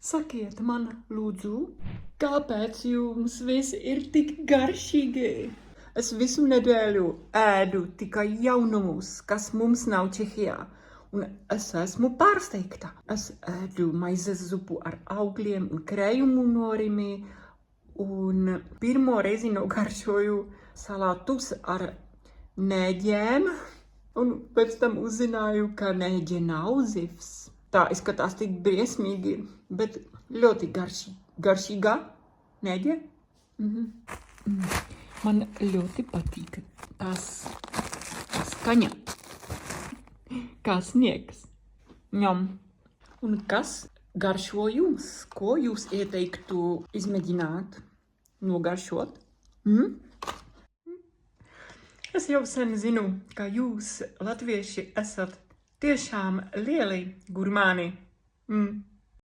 Sakiet man, lūdzu, kāpēc jums viss ir tik garšīgi? Es visu nedēļu ēdu tikai jaunumus, kas mums nav Čehijā. Un es esmu pārsteigta. Es ēdu maizes zupu ar augļiem un krējumu norimi. Un pirmo reizi nogaršoju salātus ar nēģiem. Un pēc tam uzzināju, ka nēģe nav zivs. Tā izskatās tik briesmīgi, bet ļoti garšīga nēģe. Man ļoti patīk tās skaņa, kā sniegs. Ņem. Un kas garšo jums? Ko jūs ieteiktu izmēģināt, nogaršot? Es jau sen zinu, ka jūs, latvieši, esat tiešām lieli gurmāni.